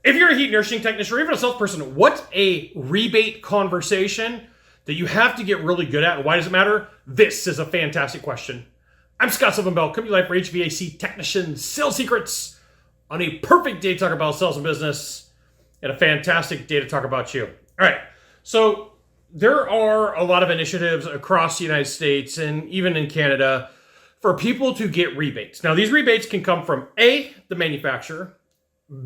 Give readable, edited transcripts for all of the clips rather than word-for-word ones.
If you're a heat and air conditioning technician or even a salesperson, what's a rebate conversation that you have to get really good at, and why does it matter? This is a fantastic question. I'm Scott Silvenbell, coming to you live for HVAC Technician Sales Secrets on a perfect day to talk about sales and business and a fantastic day to talk about you. All right, so there are a lot of initiatives across the United States and even in Canada for people to get rebates. Now, these rebates can come from A, the manufacturer,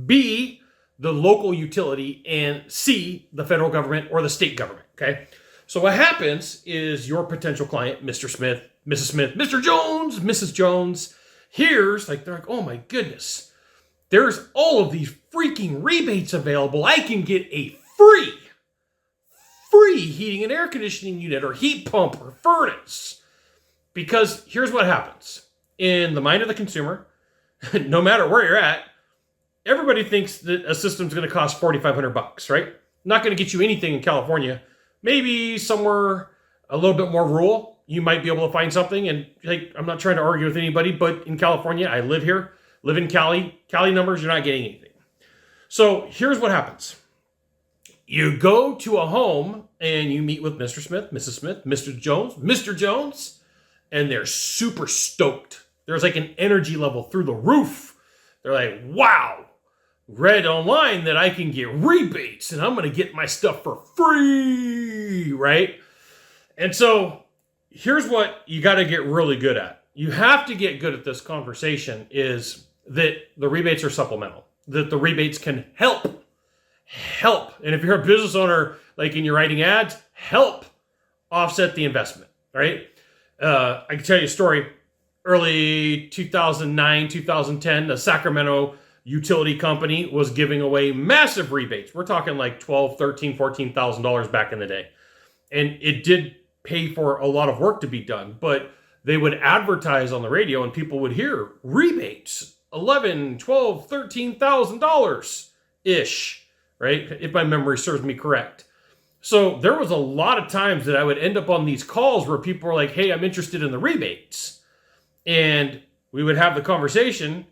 B, the local utility, and C, the federal government or the state government, okay? So what happens is your potential client, Mr. Smith, Mrs. Smith, Mr. Jones, Mrs. Jones, hears, they're like, oh my goodness, there's all of these freaking rebates available. I can get a free heating and air conditioning unit or heat pump or furnace. Because here's what happens. In the mind of the consumer, no matter where you're at, everybody thinks that a system's going to cost $4,500, right? Not going to get you anything in California. Maybe somewhere a little bit more rural, you might be able to find something. And I'm not trying to argue with anybody, but in California, I live here, live in Cali. Cali numbers, you're not getting anything. So here's what happens. You go to a home and you meet with Mr. Smith, Mrs. Smith, Mr. Jones, and they're super stoked. There's like an energy level through the roof. They're like, wow, read online that I can get rebates and I'm going to get my stuff for free, right? And so here's what you got to get really good at. You have to get good at this conversation is that the rebates are supplemental, that the rebates can help. And if you're a business owner, like in your writing ads, help offset the investment, right? I can tell you a story. Early 2009, 2010, the Sacramento utility company was giving away massive rebates. We're talking like $12,000, $13,000, $14,000 back in the day. And it did pay for a lot of work to be done, but they would advertise on the radio and people would hear rebates, $11,000, $12,000, $13,000-ish. Right? If my memory serves me correct. So there was a lot of times that I would end up on these calls where people were like, hey, I'm interested in the rebates. And we would have the conversation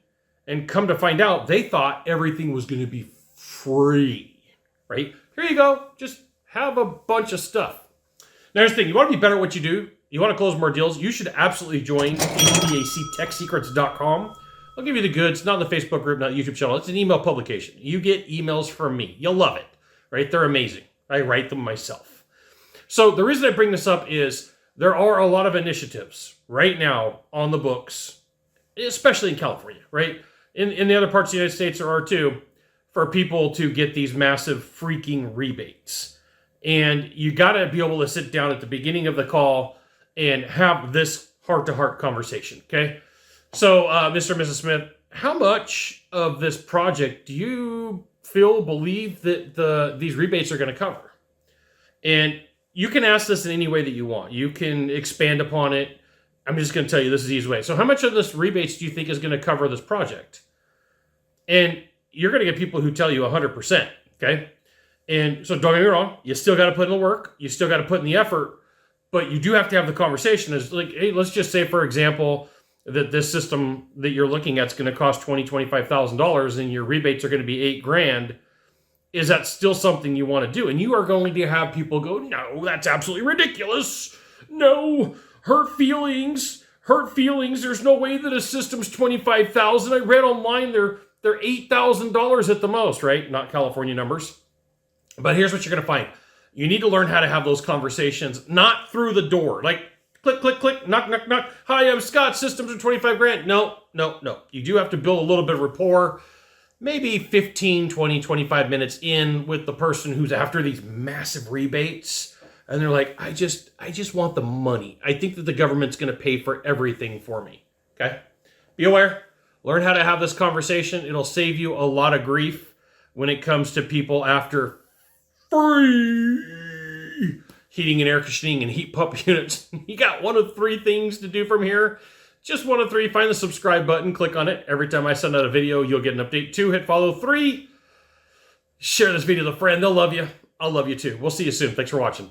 and come to find out they thought everything was going to be free, right? Here you go. Just have a bunch of stuff. Now, here's the thing. You want to be better at what you do? You want to close more deals? You should absolutely join HVACTechSecrets.com. I'll give you the goods, not in the Facebook group, not the YouTube channel. It's an email publication. You get emails from me. You'll love it, right? They're amazing. I write them myself. So the reason I bring this up is there are a lot of initiatives right now on the books, especially in California, right? In the other parts of the United States there are too, for people to get these massive freaking rebates. And you got to be able to sit down at the beginning of the call and have this heart-to-heart conversation, okay? So, Mr. and Mrs. Smith, how much of this project do you believe that these rebates are going to cover? And you can ask this in any way that you want. You can expand upon it. I'm just going to tell you this is the easy way. So how much of this rebates do you think is going to cover this project? And you're going to get people who tell you 100%, okay? And so don't get me wrong. You still got to put in the work. You still got to put in the effort. But you do have to have the conversation. It's like, hey, let's just say, for example, that this system that you're looking at is going to cost $20,000, $25,000 and your rebates are going to be $8,000. Is that still something you want to do? And you are going to have people go, no, that's absolutely ridiculous. No, hurt feelings. There's no way that a system's $25,000. I read online they're $8,000 at the most, right? Not California numbers. But here's what you're going to find. You need to learn how to have those conversations, not through the door. Like, click, click, click, knock, knock, knock. Hi, I'm Scott. Systems are $25,000. No. You do have to build a little bit of rapport. Maybe 15, 20, 25 minutes in with the person who's after these massive rebates. And they're like, I just want the money. I think that the government's going to pay for everything for me. Okay? Be aware. Learn how to have this conversation. It'll save you a lot of grief when it comes to people after free heating and air conditioning and heat pump units. You got one of three things to do from here. Just one of three. Find the subscribe button. Click on it. Every time I send out a video, you'll get an update. 2, hit follow. 3, share this video with a friend. They'll love you. I'll love you too. We'll see you soon. Thanks for watching.